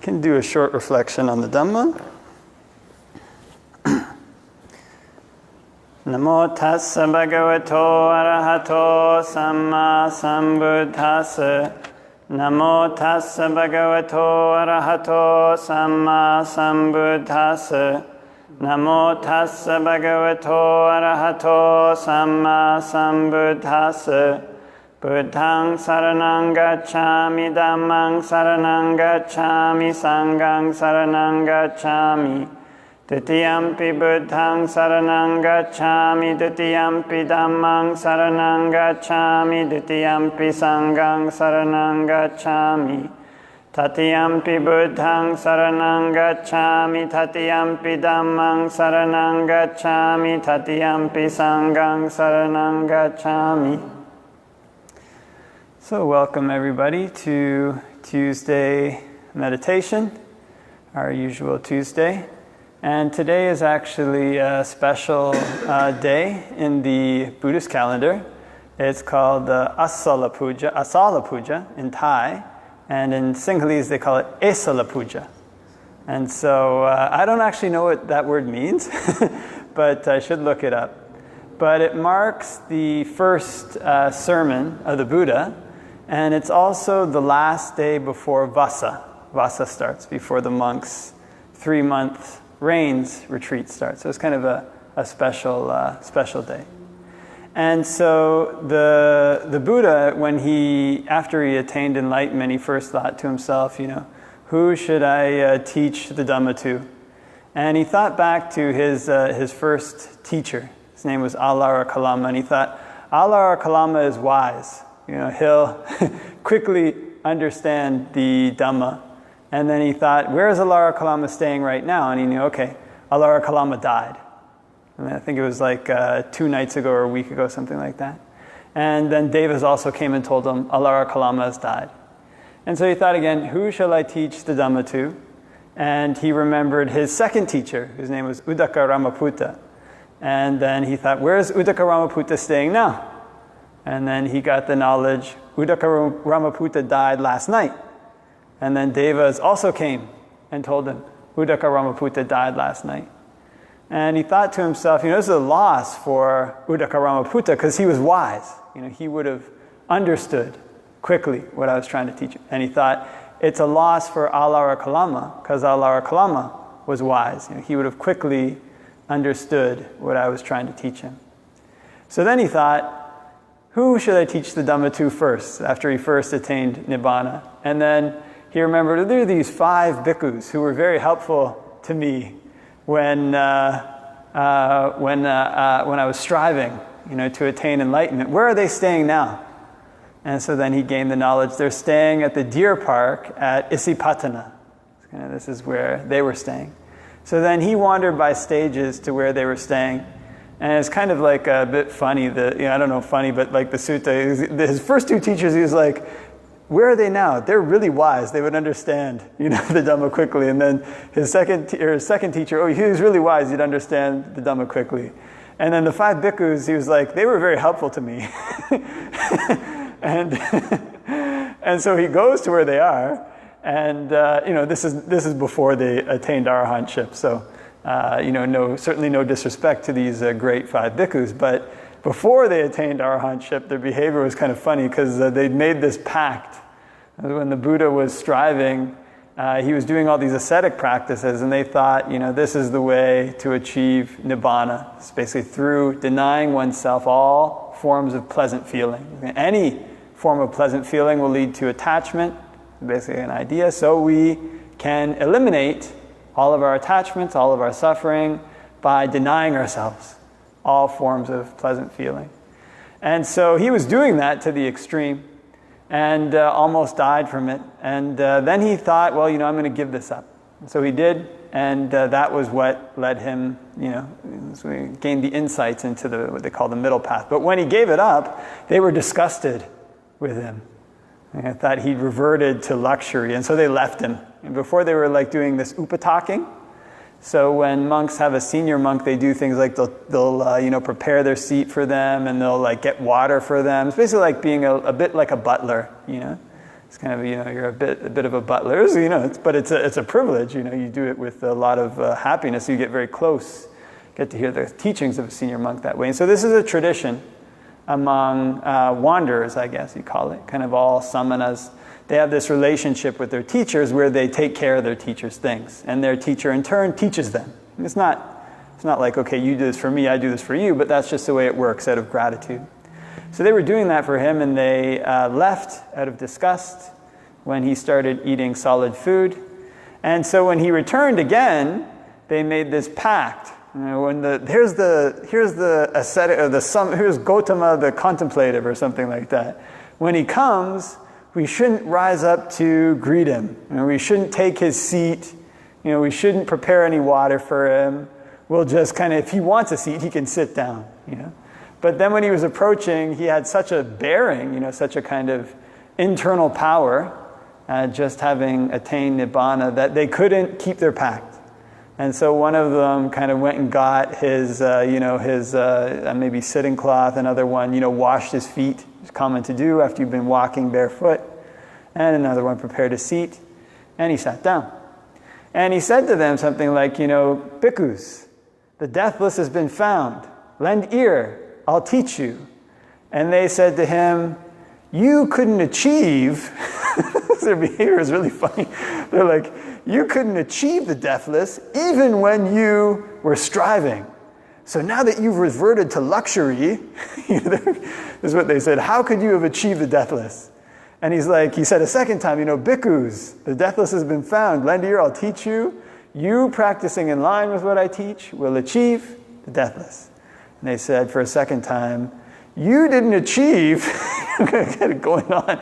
Can do a short reflection on the Dhamma. Namo tassa bhagavato arahato samma sambuddhassa. Namo tassa bhagavato arahato samma sambuddhassa. Namo tassa bhagavato arahato samma sambuddhassa. Buddhaṃ saranang gacchāmi, Dhammāṃ saranang gacchāmi, Sanghaṃ saranang gacchāmi. Dutiyampi Buddhaṃ saranang gacchāmi, Dutiyampi Dhammāṃ saranang gacchāmi, Dutiyampi Sanghaṃ saranang gacchāmi. Tatiyampi Buddhaṃ saranang gacchāmi, Tatiyampi Dhammāṃ saranang gacchāmi, Tatiyampi Sanghaṃ saranang gacchāmi. So welcome everybody to Tuesday meditation, our usual Tuesday. And today is actually a special day in the Buddhist calendar. It's called Esala Pūja in Thai, and in Sinhalese they call it Esala Pūja. And so I don't actually know what that word means, but I should look it up. But it marks the first sermon of the Buddha, and it's also the last day before Vasa. Vasa starts, before the monks' 3-month rains retreat starts. So it's kind of a special day. And so the Buddha, after he attained enlightenment, he first thought to himself, who should I teach the Dhamma to? And he thought back to his first teacher. His name was Alara Kalama, and he thought, Alara Kalama is wise. He'll quickly understand the Dhamma. And then he thought, where is Alara Kalama staying right now? And he knew, okay, Alara Kalama died. And I think it was like 2 nights ago or a week ago, something like that. And then Devas also came and told him, Alara Kalama has died. And so he thought again, who shall I teach the Dhamma to? And he remembered his second teacher, whose name was Uddaka Ramaputta. And then he thought, where is Uddaka Ramaputta staying now? And then he got the knowledge, Uddaka Ramaputta died last night. And then Devas also came and told him, Uddaka Ramaputta died last night. And he thought to himself, this is a loss for Uddaka Ramaputta because he was wise. He would have understood quickly what I was trying to teach him. And he thought, it's a loss for Alara Kalama because Alara Kalama was wise. He would have quickly understood what I was trying to teach him. So then he thought, who should I teach the Dhamma to first, after he first attained Nibbāna? And then he remembered there are these 5 bhikkhus who were very helpful to me when I was striving, to attain enlightenment. Where are they staying now? And so then he gained the knowledge. They're staying at the deer park at Isipatana. This is where they were staying. So then he wandered by stages to where they were staying. And it's kind of like a bit funny, I don't know funny, but like the sutta, his first 2 teachers, he was like, where are they now? They're really wise. They would understand, the Dhamma quickly. And then his second teacher, he was really wise. He'd understand the Dhamma quickly. And then the 5 bhikkhus, he was like, they were very helpful to me. and so he goes to where they are. And, this is before they attained arahantship. So, certainly no disrespect to these great 5 bhikkhus, but before they attained arahantship, their behavior was kind of funny because they'd made this pact. When the Buddha was striving, he was doing all these ascetic practices, and they thought, this is the way to achieve Nibbāna. It's basically through denying oneself all forms of pleasant feeling. Any form of pleasant feeling will lead to attachment, basically an idea, so we can eliminate all of our attachments, all of our suffering, by denying ourselves all forms of pleasant feeling. And so he was doing that to the extreme and almost died from it. And then he thought, I'm going to give this up. So he did, and that was what led him, so he gained the insights into what they call the middle path. But when he gave it up, they were disgusted with him. I thought he'd reverted to luxury, and so they left him. And before they were doing this upataking. So when monks have a senior monk, they do things like they'll prepare their seat for them, and they'll get water for them. It's basically like being a bit like a butler, It's kind of, you're a bit of a butler, so, but it's a privilege, you do it with a lot of happiness. You get very close, get to hear the teachings of a senior monk that way. And so this is a tradition among wanderers, I guess you call it, kind of all samanas. They have this relationship with their teachers where they take care of their teachers' things, and their teacher in turn teaches them. And it's not like, okay, you do this for me, I do this for you, but that's just the way it works out of gratitude. So they were doing that for him, and they left out of disgust when he started eating solid food. And so when he returned again, they made this pact. Here's the ascetic, here's Gautama the contemplative, or something like that. When he comes, we shouldn't rise up to greet him. We shouldn't take his seat. We shouldn't prepare any water for him. We'll just kind of, if he wants a seat, he can sit down. But then when he was approaching, he had such a bearing, such a kind of internal power, just having attained Nibbāna, that they couldn't keep their pact. And so one of them kind of went and got his maybe sitting cloth. Another one, washed his feet. It's common to do after you've been walking barefoot. And another one prepared a seat, and he sat down. And he said to them something like, Bhikkhus, the deathless has been found. Lend ear, I'll teach you. And they said to him, you couldn't achieve, their behavior is really funny. They're like, you couldn't achieve the deathless even when you were striving. So now that you've reverted to luxury, this is what they said, how could you have achieved the deathless? And he said a second time, Bhikkhus, the deathless has been found. Lend ear, I'll teach you. You practicing in line with what I teach will achieve the deathless. And they said for a second time, you didn't achieve, going on,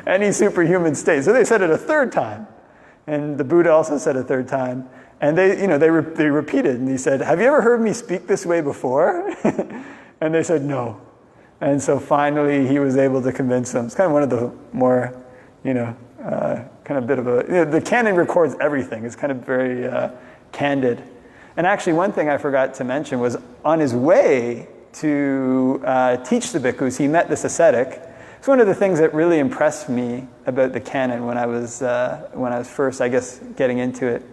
any superhuman state. So they said it a third time. And the Buddha also said a third time. And they repeated, and he said, have you ever heard me speak this way before? And they said, no. And so finally he was able to convince them. It's kind of one of the more, kind of bit of a, the canon records everything. It's kind of very candid. And actually one thing I forgot to mention was on his way to teach the bhikkhus, he met this ascetic. It's one of the things that really impressed me about the canon when I was first, I guess, getting into it.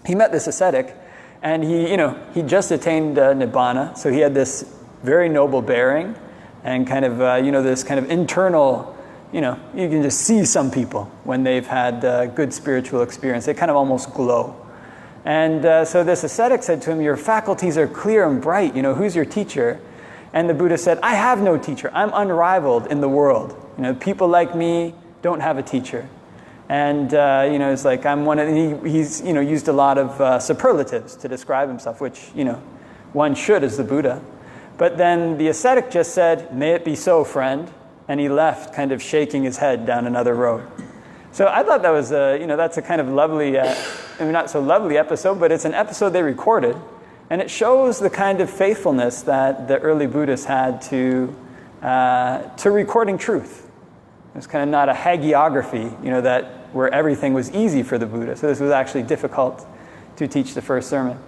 He met this ascetic, and he just attained Nibbāna, so he had this very noble bearing, and kind of this kind of internal, you can just see some people when they've had good spiritual experience. They kind of almost glow. And so this ascetic said to him, your faculties are clear and bright, who's your teacher? And the Buddha said, I have no teacher. I'm unrivaled in the world. People like me don't have a teacher. And, it's like I'm one of, he's used a lot of superlatives to describe himself, which, one should as the Buddha. But then the ascetic just said, may it be so, friend. And he left, kind of shaking his head down another road. So I thought that was, that's a kind of lovely, not so lovely episode, but it's an episode they recorded. And it shows the kind of faithfulness that the early Buddhists had to recording truth. It's kind of not a hagiography, where everything was easy for the Buddha. So this was actually difficult to teach the first sermon.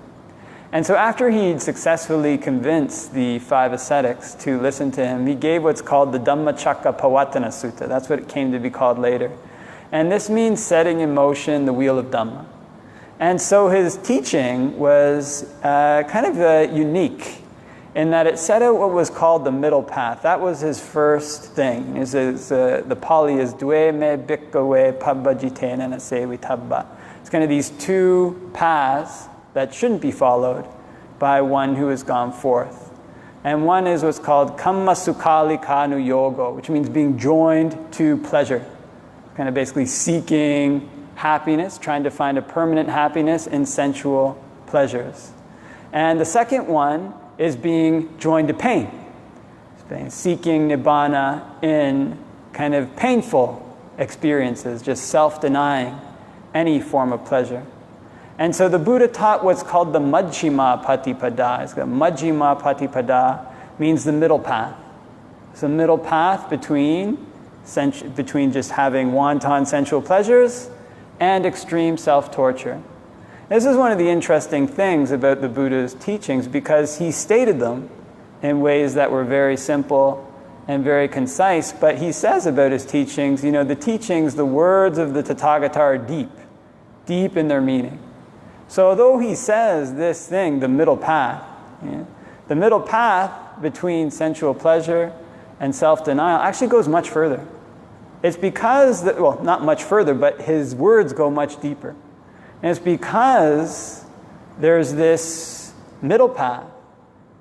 And so after he'd successfully convinced the 5 ascetics to listen to him, he gave what's called the Dhammacakkapavatthana Sutta. That's what it came to be called later. And this means setting in motion the wheel of Dhamma. And so his teaching was kind of unique in that it set out what was called the middle path. That was his first thing. The Pali is Dve me bhikkhave pabbajitena nasevitabba. It's kind of these two paths that shouldn't be followed by one who has gone forth. And one is what's called kamma sukhali kanu yoga, which means being joined to pleasure. Kind of basically seeking happiness, trying to find a permanent happiness in sensual pleasures. And the second one is being joined to pain. Seeking Nibbāna in kind of painful experiences, just self-denying any form of pleasure. And so the Buddha taught what's called the Majjhima Patipada. Majjhima Patipada means the middle path. It's the middle path between just having wanton sensual pleasures and extreme self-torture. This is one of the interesting things about the Buddha's teachings because he stated them in ways that were very simple and very concise, but he says about his teachings, the teachings, the words of the Tathagata are deep, deep in their meaning. So although he says this thing, the middle path, the middle path between sensual pleasure and self-denial actually goes much further. It's because, not much further, but his words go much deeper. And it's because there's this middle path.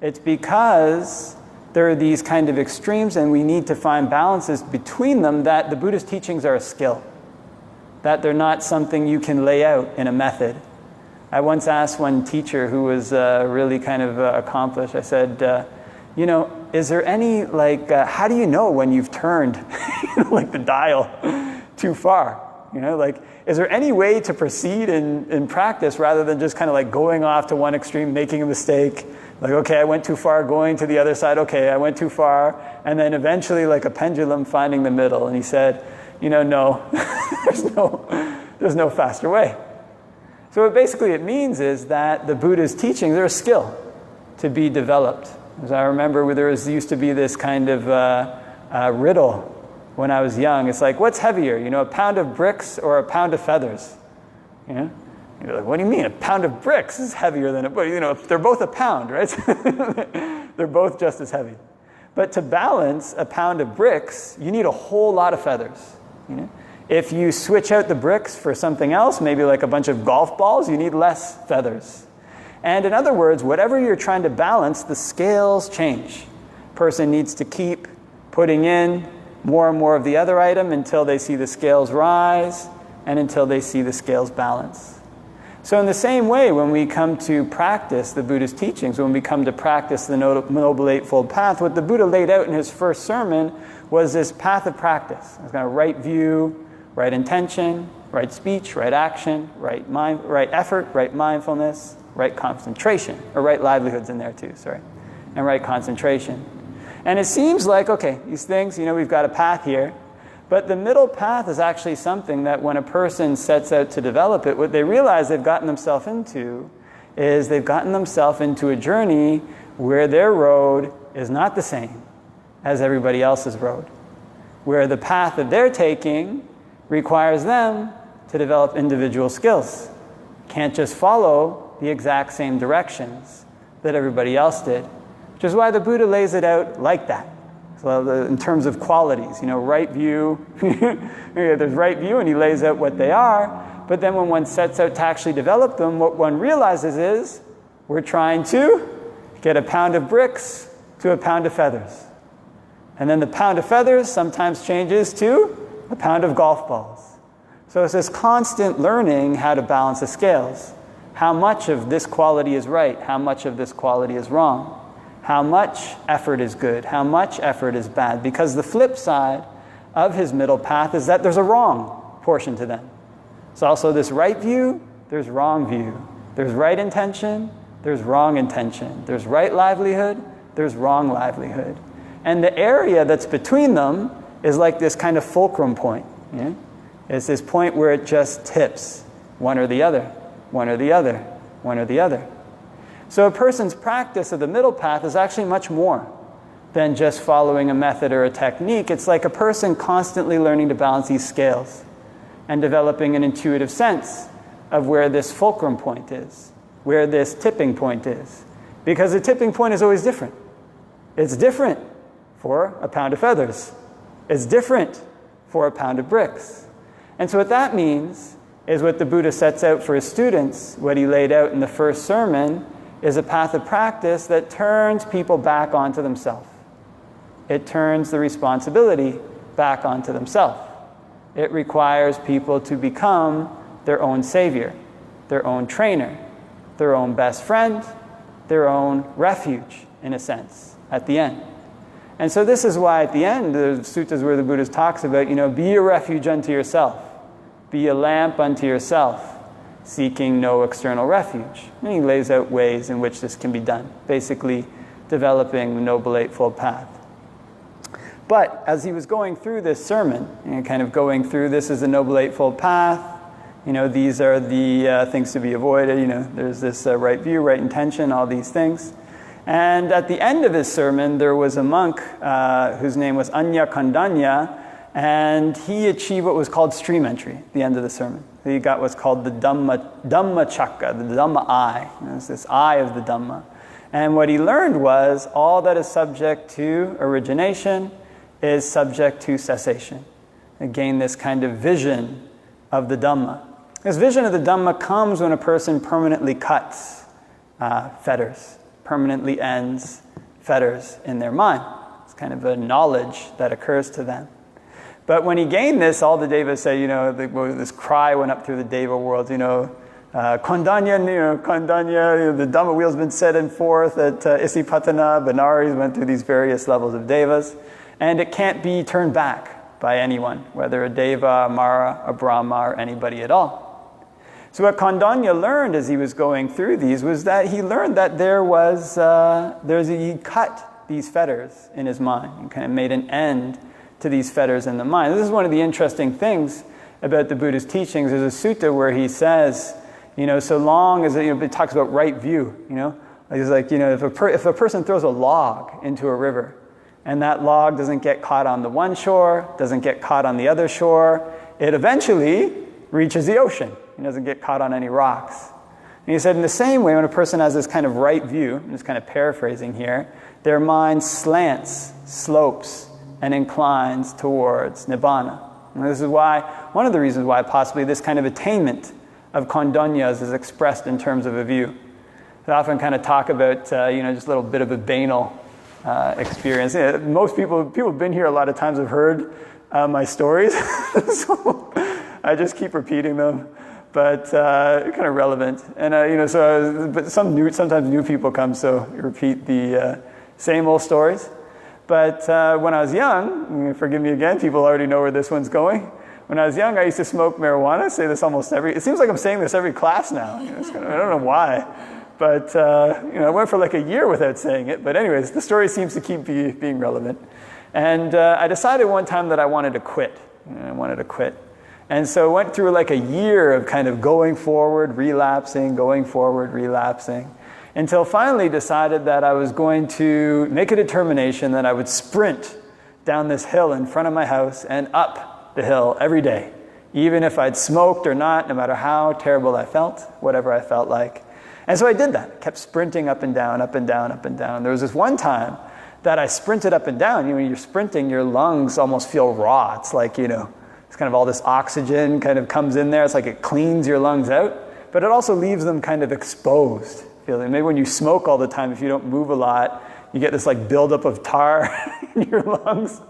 It's because there are these kind of extremes and we need to find balances between them, that the Buddhist teachings are a skill, that they're not something you can lay out in a method. I once asked one teacher who was really kind of accomplished, I said, is there any, how do you know when you've turned the dial too far? Is there any way to proceed in practice rather than just kind of going off to one extreme, making a mistake? Okay, I went too far, going to the other side. Okay, I went too far. And then eventually, like a pendulum, finding the middle. And he said, no, there's no faster way. So what basically it means is that the Buddha's teachings are a skill to be developed. As I remember, there used to be this kind of riddle when I was young. It's like, what's heavier, a pound of bricks or a pound of feathers? You're like, what do you mean? A pound of bricks is heavier than they're both a pound, right? They're both just as heavy. But to balance a pound of bricks, you need a whole lot of feathers. If you switch out the bricks for something else, maybe like a bunch of golf balls, you need less feathers. And in other words, whatever you're trying to balance, the scales change. Person needs to keep putting in more and more of the other item until they see the scales rise and until they see the scales balance. So in the same way, when we come to practice the Buddha's teachings, when we come to practice the Noble Eightfold Path, what the Buddha laid out in his first sermon was this path of practice. It's kind of right view, right intention, right speech, right action, right effort, right mindfulness, right concentration, or right livelihood's in there too, and right concentration. And it seems like, okay, these things, we've got a path here, but the middle path is actually something that when a person sets out to develop it, what they realize they've gotten themselves into is they've gotten themselves into a journey where their road is not the same as everybody else's road, where the path that they're taking requires them to develop individual skills. Can't just follow the exact same directions that everybody else did, which is why the Buddha lays it out like that. So in terms of qualities, right view, there's right view and he lays out what they are, but then when one sets out to actually develop them, what one realizes is we're trying to get a pound of bricks to a pound of feathers. And then the pound of feathers sometimes changes to a pound of golf balls. So it's this constant learning how to balance the scales. How much of this quality is right? How much of this quality is wrong? How much effort is good? How much effort is bad? Because the flip side of his middle path is that there's a wrong portion to them. It's also this right view, there's wrong view. There's right intention, there's wrong intention. There's right livelihood, there's wrong livelihood. And the area that's between them is like this kind of fulcrum point. It's this point where it just tips, one or the other, one or the other, one or the other. So a person's practice of the middle path is actually much more than just following a method or a technique. It's like a person constantly learning to balance these scales and developing an intuitive sense of where this fulcrum point is, where this tipping point is. Because the tipping point is always different. It's different for a pound of feathers. It's different for a pound of bricks. And so what that means is what the Buddha sets out for his students, what he laid out in the first sermon, is a path of practice that turns people back onto themselves. It turns the responsibility back onto themselves. It requires people to become their own savior, their own trainer, their own best friend, their own refuge, in a sense, at the end. And so this is why at the end, the suttas where the Buddha talks about, be a refuge unto yourself. Be a lamp unto yourself, seeking no external refuge. And he lays out ways in which this can be done, basically developing the Noble Eightfold Path. But as he was going through this sermon, kind of going through this is the Noble Eightfold Path, these are the things to be avoided, there's this right view, right intention, all these things. And at the end of his sermon, there was a monk whose name was Kondañña, and he achieved what was called stream entry at the end of the sermon. He got what's called the Dhammacakka, the Dhamma eye. It's this eye of the Dhamma. And what he learned was all that is subject to origination is subject to cessation. Again, this kind of vision of the Dhamma. This vision of the Dhamma comes when a person permanently cuts fetters, permanently ends fetters in their mind. It's kind of a knowledge that occurs to them. But when he gained this, all the devas say, this cry went up through the deva world, Kondañña, Kondañña, the Dhamma wheel's been set and forth at Isipatana, Benares, went through these various levels of devas, and it can't be turned back by anyone, whether a deva, a mara, a brahma, or anybody at all. So what Kondañña learned as he was going through these was that he learned that he cut these fetters in his mind and kind of made an end to these fetters in the mind. This is one of the interesting things about the Buddha's teachings. There's a sutta where he says, so long as it talks about right view. He's like, if a person throws a log into a river, and that log doesn't get caught on the one shore, doesn't get caught on the other shore, it eventually reaches the ocean. It doesn't get caught on any rocks. And he said, in the same way, when a person has this kind of right view, I'm just kind of paraphrasing here, their mind slants, slopes, and inclines towards Nibbāna. And this is why, one of the reasons why possibly this kind of attainment of Kondaññas is expressed in terms of a view. I often kind of talk about, just a little bit of a banal experience. Most people who've been here a lot of times have heard my stories, so I just keep repeating them. But kind of relevant, and but sometimes new people come, so you repeat the same old stories. But when I was young, forgive me again, people already know where this one's going. When I was young, I used to smoke marijuana. I say this almost it seems like I'm saying this every class now. I don't know why, but I went for like a year without saying it. But anyways, the story seems to keep being relevant. And I decided one time that I wanted to quit. And so went through like a year of kind of going forward, relapsing, until finally decided that I was going to make a determination that I would sprint down this hill in front of my house and up the hill every day, even if I'd smoked or not, no matter how terrible I felt, whatever I felt like. And so I did that. I kept sprinting up and down, up and down, up and down. There was this one time that I sprinted up and down. When you're sprinting, your lungs almost feel raw. It's like, it's kind of all this oxygen kind of comes in there. It's like it cleans your lungs out, but it also leaves them kind of exposed. Maybe when you smoke all the time, if you don't move a lot, you get this like buildup of tar in your lungs,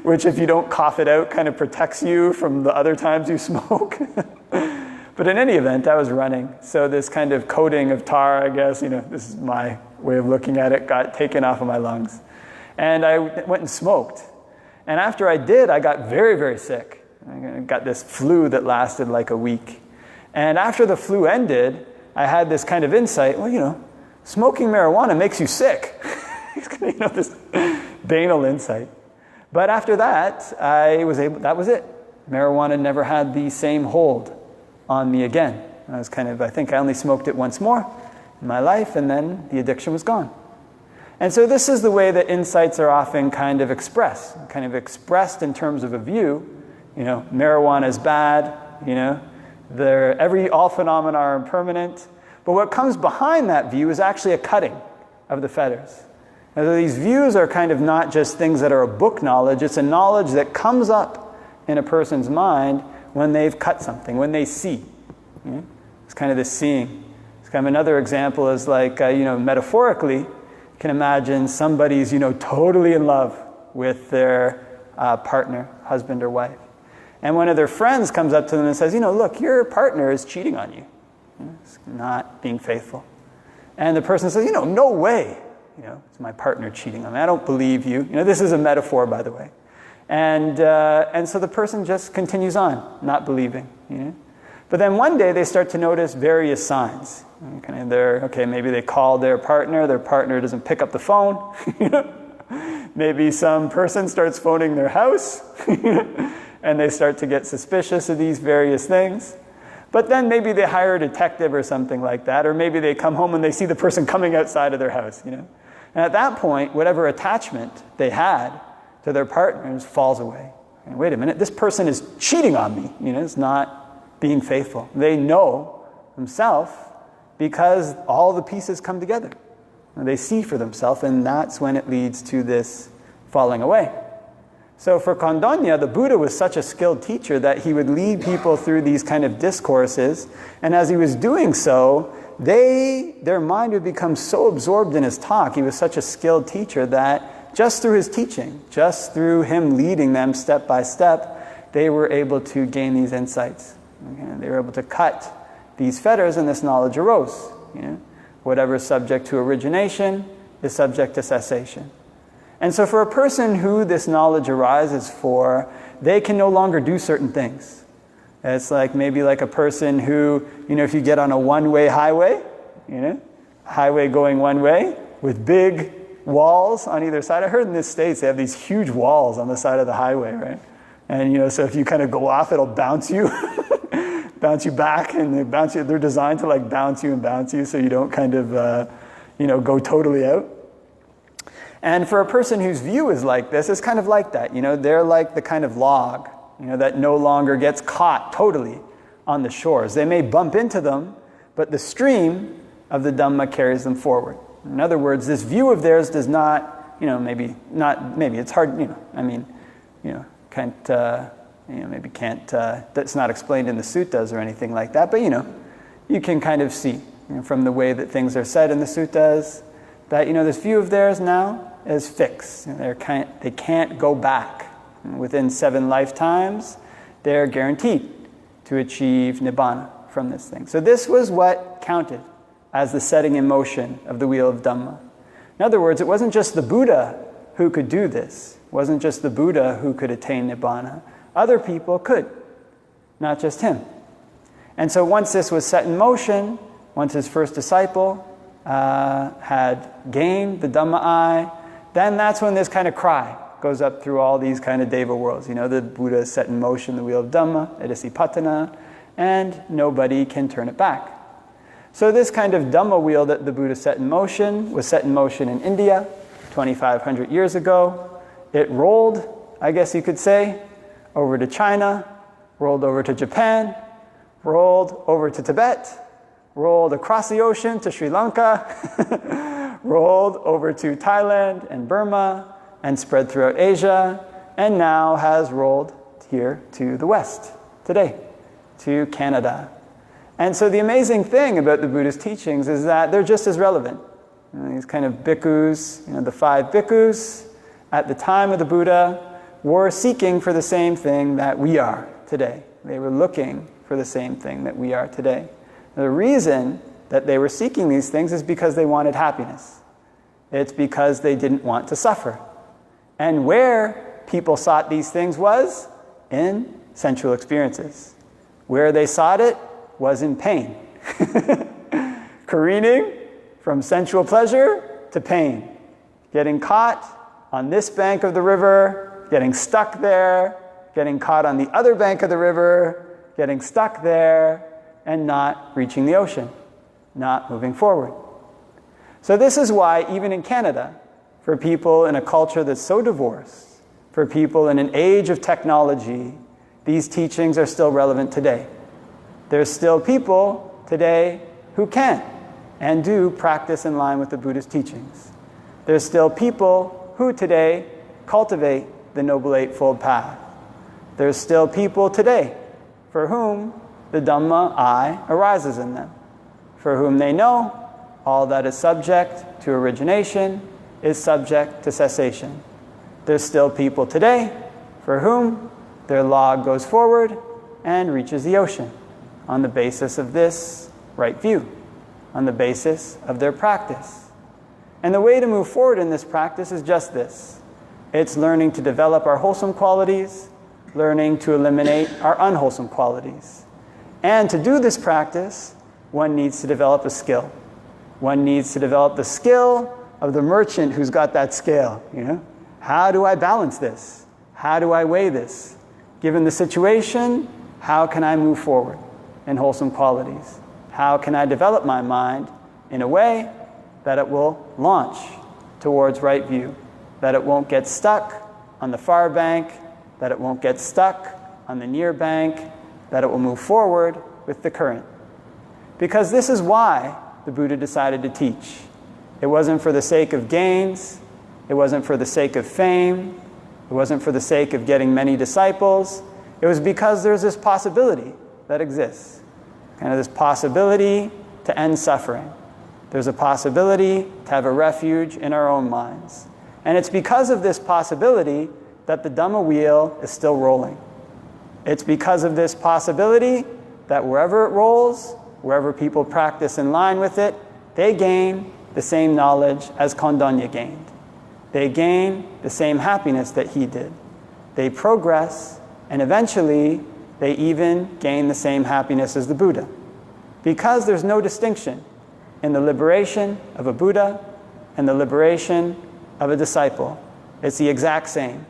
which if you don't cough it out kind of protects you from the other times you smoke. But in any event, I was running. So this kind of coating of tar, I guess, this is my way of looking at it, got taken off of my lungs. And I went and smoked. And after I did, I got very, very sick. I got this flu that lasted like a week. And after the flu ended, I had this kind of insight, smoking marijuana makes you sick. This banal insight. But after that, that was it. Marijuana never had the same hold on me again. I think I only smoked it once more in my life, and then the addiction was gone. And so this is the way that insights are often kind of expressed in terms of a view. Marijuana is bad, all phenomena are impermanent. But what comes behind that view is actually a cutting of the fetters. And so these views are kind of not just things that are a book knowledge, it's a knowledge that comes up in a person's mind when they've cut something, when they see. It's kind of this seeing. It's kind of another example is like, metaphorically, can imagine somebody's, totally in love with their partner, husband or wife. And one of their friends comes up to them and says, look, your partner is cheating on you. It's not being faithful. And the person says, no way. It's my partner cheating on me. I don't believe you. This is a metaphor, by the way. And so the person just continues on, not believing. But then one day they start to notice various signs. Maybe they call their partner doesn't pick up the phone. Maybe some person starts phoning their house, and they start to get suspicious of these various things. But then maybe they hire a detective or something like that, or maybe they come home and they see the person coming outside of their house, And at that point, whatever attachment they had to their partners falls away. And wait a minute, this person is cheating on me, it's not being faithful. They know themselves because all the pieces come together. And they see for themselves, and that's when it leads to this falling away. So for Kondañña, the Buddha was such a skilled teacher that he would lead people through these kind of discourses, and as he was doing so, their mind would become so absorbed in his talk. He was such a skilled teacher that just through his teaching, just through him leading them step by step, they were able to gain these insights. They were able to cut these fetters, and this knowledge arose. Whatever is subject to origination is subject to cessation. And so for a person who this knowledge arises for, they can no longer do certain things. It's like maybe like a person who, if you get on a one-way highway, highway going one way with big walls on either side. I heard in the States they have these huge walls on the side of the highway, right? And so if you kind of go off, it'll bounce you, bounce you back, and they're designed to like bounce you so you don't kind of, go totally out. And for a person whose view is like this, it's kind of like that. They're like the kind of log, that no longer gets caught totally on the shores. They may bump into them, but the stream of the Dhamma carries them forward. In other words, this view of theirs does not, maybe it's hard, that's not explained in the suttas or anything like that, but you can kind of see from the way that things are said in the suttas that, this view of theirs now is fixed. They can't go back. Within 7 lifetimes, they're guaranteed to achieve Nibbāna from this thing. So this was what counted as the setting in motion of the wheel of Dhamma. In other words, it wasn't just the Buddha who could do this. It wasn't just the Buddha who could attain Nibbāna. Other people could, not just him. And so once this was set in motion, once his first disciple had gained the Dhamma-I, then that's when this kind of cry goes up through all these kind of Deva worlds. The Buddha is set in motion, the wheel of Dhamma, Edasipatana, and nobody can turn it back. So this kind of Dhamma wheel that the Buddha set in motion was set in motion in India 2,500 years ago. It rolled, I guess you could say, over to China, rolled over to Japan, rolled over to Tibet, rolled across the ocean to Sri Lanka, rolled over to Thailand and Burma, and spread throughout Asia, and now has rolled here to the West today, to Canada. And so the amazing thing about the Buddha's teachings is that they're just as relevant. These kind of bhikkhus, the 5 bhikkhus, at the time of the Buddha, were seeking for the same thing that we are today. They were looking for the same thing that we are today. The reason that they were seeking these things is because they wanted happiness. It's because they didn't want to suffer. And where people sought these things was in sensual experiences. Where they sought it was in pain. Careening from sensual pleasure to pain. Getting caught on this bank of the river, getting stuck there, getting caught on the other bank of the river, getting stuck there, and not reaching the ocean, not moving forward. So this is why, even in Canada, for people in a culture that's so divorced, for people in an age of technology, these teachings are still relevant today. There's still people today who can and do practice in line with the Buddha's teachings. There's still people who today cultivate the Noble Eightfold Path. There's still people today for whom the Dhamma-I arises in them, for whom they know all that is subject to origination is subject to cessation. There's still people today for whom their log goes forward and reaches the ocean on the basis of this right view, on the basis of their practice. And the way to move forward in this practice is just this. It's learning to develop our wholesome qualities, learning to eliminate our unwholesome qualities. And to do this practice, one needs to develop a skill. One needs to develop the skill of the merchant who's got that scale. How do I balance this? How do I weigh this? Given the situation, how can I move forward? in wholesome qualities? How can I develop my mind in a way that it will launch towards right view, that it won't get stuck on the far bank, that it won't get stuck on the near bank, that it will move forward with the current? Because this is why the Buddha decided to teach. It wasn't for the sake of gains, it wasn't for the sake of fame, it wasn't for the sake of getting many disciples. It was because there's this possibility that exists. Kind of this possibility to end suffering. There's a possibility to have a refuge in our own minds. And it's because of this possibility that the Dhamma wheel is still rolling. It's because of this possibility that wherever it rolls, wherever people practice in line with it, they gain the same knowledge as Kondañña gained. They gain the same happiness that he did. They progress, and eventually they even gain the same happiness as the Buddha. Because there's no distinction in the liberation of a Buddha and the liberation of a disciple. It's the exact same.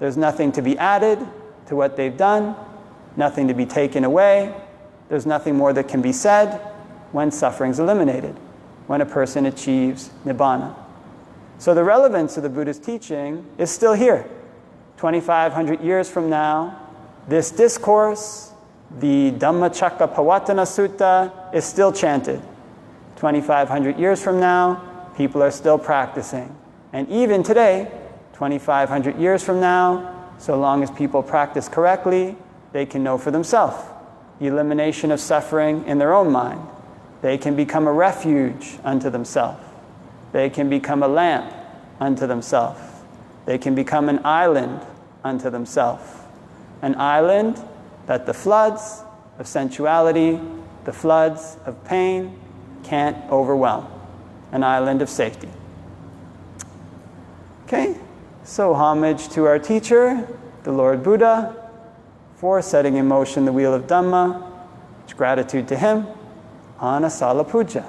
There's nothing to be added to what they've done, nothing to be taken away. There's nothing more that can be said when suffering's eliminated, when a person achieves Nibbāna. So the relevance of the Buddha's teaching is still here. 2,500 years from now, this discourse, the Dhammacakkapavatthana Sutta, is still chanted. 2,500 years from now, people are still practicing. And even today, 2,500 years from now, so long as people practice correctly, they can know for themselves the elimination of suffering in their own mind. They can become a refuge unto themselves. They can become a lamp unto themselves. They can become an island unto themselves. An island that the floods of sensuality, the floods of pain can't overwhelm. An island of safety. Okay, so homage to our teacher, the Lord Buddha, for setting in motion the wheel of Dhamma. Much gratitude to him on Esala Pūja.